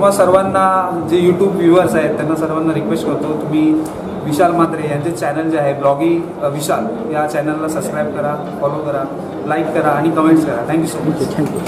तुम्हा सर्वांना जे यूट्यूब व्ह्यूअर्स आहेत त्यांना सर्वांना रिक्वेस्ट करतो, तुम्ही विशाल म्हात्रे यांचे चॅनल जे आहे ब्लॉगी विशाल या चॅनलला सबस्क्राईब करा, फॉलो करा, लाईक करा आणि कमेंट्स करा. Thank you so much. थँक्यू.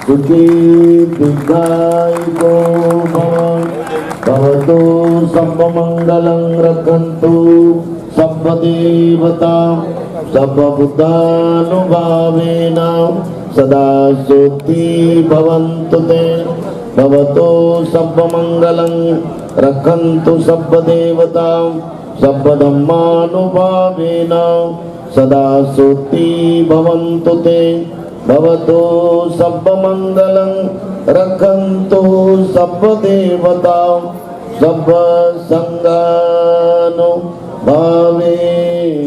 सुखी दीर्घायुको भवतु सर्वमङ्गलं रक्षन्तु सर्वदेवतां सर्वभूतानुभावेन सदा सुखी भवन्तु ते. भवतु सर्वमङ्गलं रक्षन्तु सर्वदेवतां सर्वधर्मानुभावेन सदा सुखी भवन्तु ते. भवतु सर्वमङ्गलं रक्षन्तु सर्वदेवतां सर्वसंगानुभावे.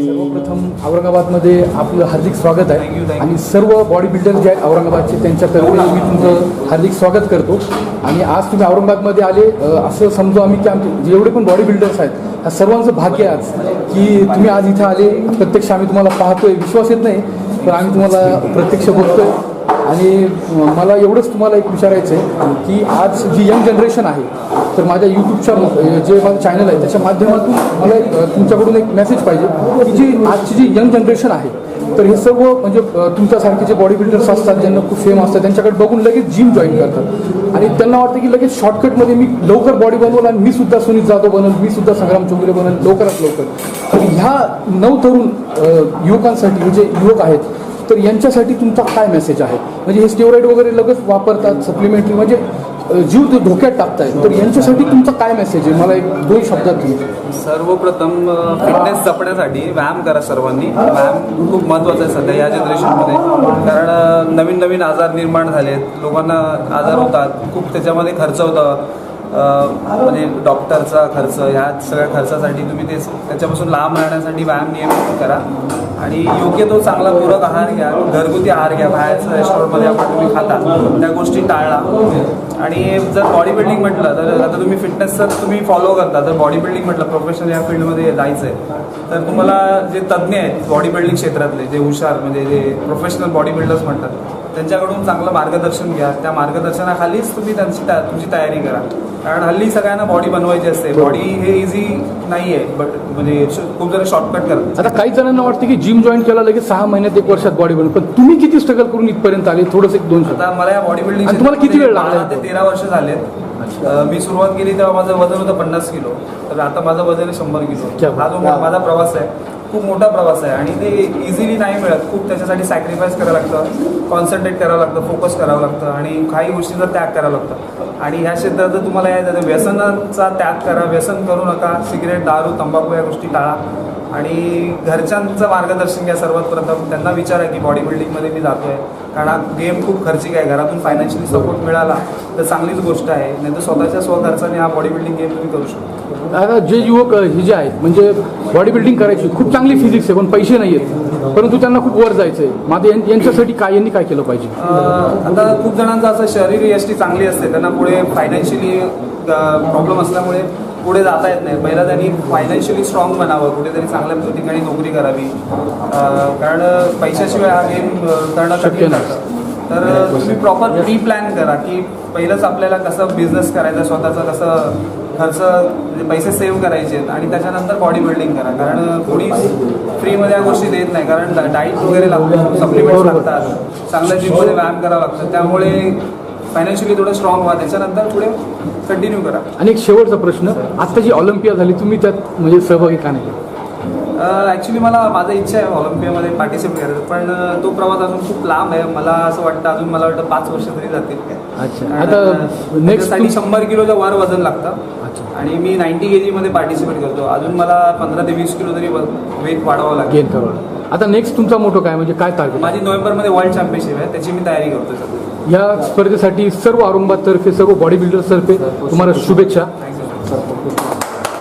सर्वप्रथम औरंगाबादमध्ये आपलं हार्दिक स्वागत आहे. आणि सर्व बॉडी बिल्डर जे आहेत औरंगाबादचे त्यांच्यातर्फे मी तुमचं हार्दिक स्वागत करतो. आणि आज तुम्ही औरंगाबादमध्ये आले असं समजू आम्ही की आमचे जेवढे पण बॉडी बिल्डर्स आहेत ह्या सर्वांचं भाग्य आहे आज की तुम्ही आज इथं आले. प्रत्यक्ष आम्ही तुम्हाला पाहतोय, विश्वास येत नाही पण आम्ही तुम्हाला प्रत्यक्ष बघतोय. आणि मला एवढंच तुम्हाला एक विचारायचं आहे की आज जी यंग जनरेशन आहे तर माझ्या यूट्यूबच्या जे माझं चॅनल आहे त्याच्या माध्यमातून मला तुमच्याकडून एक मेसेज पाहिजे की जी आजची जी यंग जनरेशन आहे तर हे सर्व म्हणजे तुमच्यासारखे जे बॉडी बिल्डर्स असतात ज्यांना खूप फेम असतात त्यांच्याकडे बघून लगेच जिम जॉईन करतात आणि त्यांना वाटतं की लगेच शॉर्टकटमध्ये मी लवकर बॉडी बनवल आणि मी सुद्धा सुनीत जाधव बनल, मी सुद्धा संग्राम चौगुले बनल लवकरात लवकर. तर ह्या नवतरुण युवकांसाठी हे जे युवक आहेत तर यांच्यासाठी तुमचा काय मेसेज आहे? म्हणजे हे स्टेरॉइड वगैरे लगेच वापरतात, सप्लिमेंटरी म्हणजे जीव ते धोक्यात टाकतायत, तर यांच्यासाठी तुमचा काय मेसेज आहे? मला एक 2 शब्दात तुम्ही. सर्वप्रथम फिटनेस जपण्यासाठी व्यायाम करा सर्वांनी. व्यायाम खूप महत्त्वाचा आहे सध्या या जनरेशनमध्ये, कारण नवीन नवीन आजार निर्माण झालेत, लोकांना आजार होतात, खूप त्याच्यामध्ये खर्च होतं. म्हणजे डॉक्टरचा खर्च, ह्या सगळ्या खर्चासाठी तुम्ही त्याच्यापासून लांब राहण्यासाठी व्यायाम नियमित करा आणि योग्य तो चांगला पूरक आहार घ्या, घरगुती आहार घ्या. बाहेरच्या रेस्टॉरंटमध्ये आपण तुम्ही खाता त्या गोष्टी टाळा. आणि जर बॉडी बिल्डिंग म्हटलं तर आता तुम्ही फिटनेस जर तुम्ही फॉलो करता तर बॉडी बिल्डिंग म्हटलं प्रोफेशनल या फील्डमध्ये जायचं आहे तर तुम्हाला जे तज्ज्ञ आहेत बॉडी बिल्डिंग क्षेत्रातले जे हुशार म्हणजे जे प्रोफेशनल बॉडी बिल्डर्स म्हणतात त्यांच्याकडून चांगलं मार्गदर्शन घ्या. त्या मार्गदर्शनाखालीच तुम्ही तुमची तयारी करा. कारण हल्ली सगळ्यांना बॉडी बनवायची असते. बॉडी हे इझी नाही आहे, बट म्हणजे खूप जण शॉर्टकट करतात. आता काही जणांना वाटतं की जिम जॉईन केला लगेच 6 महिन्यात 1 वर्षात बॉडी बनवून, पण तुम्ही किती स्ट्रगल करून इथपर्यंत आले? थोडंसं 1-2 शब्द. आता मला या बॉडी बिल्डिंग तुम्हाला किती वेळ लागला? ते 13 वर्ष झालेत. मी सुरुवात केली तेव्हा माझं वजन होतं 50 किलो, तर आता माझं वजन आहे 100 किलो. हा जो माझा प्रवास आहे खूप मोठा प्रवास आहे आणि ते इझिली नाही मिळत. खूप त्याच्यासाठी सॅक्रिफाईस करावं लागतं, कॉन्सन्ट्रेट करावं लागतं, फोकस करावं लागतं आणि काही गोष्टींचा त्याग करावा लागतं. आणि ह्या क्षेत्रात जर तुम्हाला यायचं तर व्यसनाचा त्याग करा, व्यसन करू नका. सिगरेट, दारू, तंबाखू या गोष्टी टाळा आणि घरच्यांचं मार्गदर्शन घ्या. सर्वात प्रथम त्यांना विचारा की बॉडी बिल्डिंगमध्ये मी जातो आहे, कारण हा गेम खूप खर्चिक आहे. घरातून फायनान्शियली सपोर्ट मिळाला तर चांगलीच गोष्ट आहे, नाही तर स्वतःच्या स्वखर्चाने हा बॉडी बिल्डिंग गेम तुम्ही करू शकता. आता जे युवक हे जे आहेत म्हणजे बॉडी बिल्डिंग करायची, खूप चांगली फिजिक्स आहे पण पैसे नाही आहेत, परंतु त्यांना खूप वर जायचं आहे, माझं यांच्यासाठी यांनी काय केलं पाहिजे? आता खूप जणांचं असं शरीर यष्टी चांगली असते, त्यांना पुढे फायनान्शियली प्रॉब्लेम असल्यामुळे पुढे जाता येत नाही. पहिला त्यांनी फायनान्शियली स्ट्रॉंग बनावं, कुठेतरी चांगल्या ठिकाणी नोकरी करावी, कारण पैशाशिवाय हा गेम करणं शक्य नसतं. तर तुम्ही प्रॉपर प्री प्लॅन करा की पहिलंच आपल्याला कसं बिझनेस करायचा, स्वतःचं कसं खर्च म्हणजे पैसे सेव्ह करायचे आहेत आणि त्याच्यानंतर बॉडी बिल्डिंग करा. कारण कोणी फ्रीमध्ये या गोष्टी देत नाही. कारण डाईट वगैरे लागतो, सप्लिमेंट्स लागतात, चांगल्या जिममध्ये व्यायाम करावा लागतात. त्यामुळे फायनान्शियली थोडं स्ट्रॉंग व्हा, त्याच्यानंतर पुढे कंटिन्यू करा. आणि एक शेवटचा प्रश्न, आता जी ऑलिम्पिया झाली तुम्ही त्यात म्हणजे सहभागी का नाही? ॲक्च्युली माझं इच्छा आहे ऑलिम्पियामध्ये पार्टिसिपेट करायचं, पण तो प्रवास अजून खूप लांब आहे. मला असं वाटतं अजून मला वाटतं 5 वर्ष तरी जातील. अच्छा, आता नेक्स्ट त्यासाठी 100 किलोच्या वर वजन लागतं आणि मी 90 kg मध्ये पार्टिसिपेट करतो. अजून मला 15 ते 20 किलो तरी वेट वाढवावं लागेल. गेन करावं. आता नेक्स्ट तुमचा मोठो काय म्हणजे काय टार्गेट? माझी नोव्हेंबरमध्ये वर्ल्ड चॅम्पियनशिप आहे, त्याची मी तयारी करतो सध्या. या स्पर्धेसाठी सर्व औरंगाबादतर्फे सर्व बॉडी बिल्डर्सतर्फे तुम्हाला शुभेच्छा.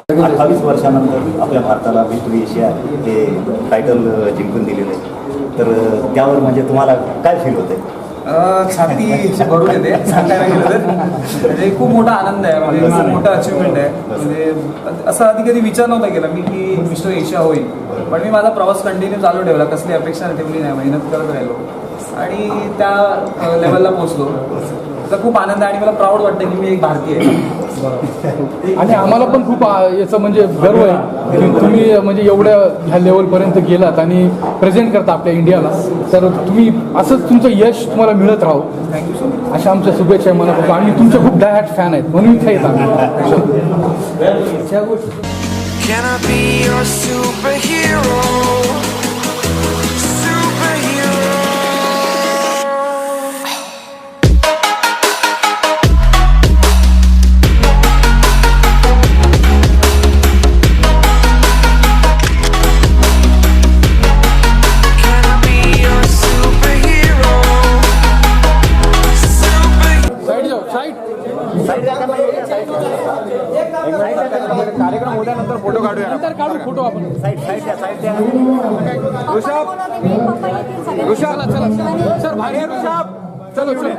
28 वर्षानंतर आपल्या भारताला व्हिक्टोरी एशिया हे टायटल जिंकून दिलेलं आहे, तर त्यावर म्हणजे तुम्हाला काय फील होते? छाती भरून येते सांगायला गेलं तर. म्हणजे खूप मोठा आनंद आहे, म्हणजे खूप मोठं अचिव्हमेंट आहे. म्हणजे असं आधी कधी विचार नव्हता केला मी की मिस्टर एशिया होईल, पण मी माझा प्रवास कंटिन्यू चालू ठेवला, कसली अपेक्षा ठेवली नाही, मेहनत करत राहिलो आणि त्या लेवलला पोहोचलो. त्याचा खूप आनंद आहे आणि मला प्राऊड वाटतं की मी एक भारतीय आहे. आणि आम्हाला पण खूप याचं म्हणजे गर्व आहे की तुम्ही म्हणजे एवढ्या ह्या लेवलपर्यंत गेलात आणि प्रेझेंट करता आपल्या इंडियाला. तर तुम्ही असंच तुमचं यश तुम्हाला मिळत राहो थँक्यू सो मच. अशा आमच्या शुभेच्छा आहे मनापासून. आणि तुमचे खूप डायहॅट फॅन आहेत म्हणून इथे येत आम्ही. Can I be your superhero? Superhero. Can I be your superhero? Side जाऊ, साईड. कार्यक्रम होल्यानंतर फोटो काढूया. नंतर काढू फोटो आपण. ऋषभ चला चला सर, भारी ऋषभ. चलो चलो.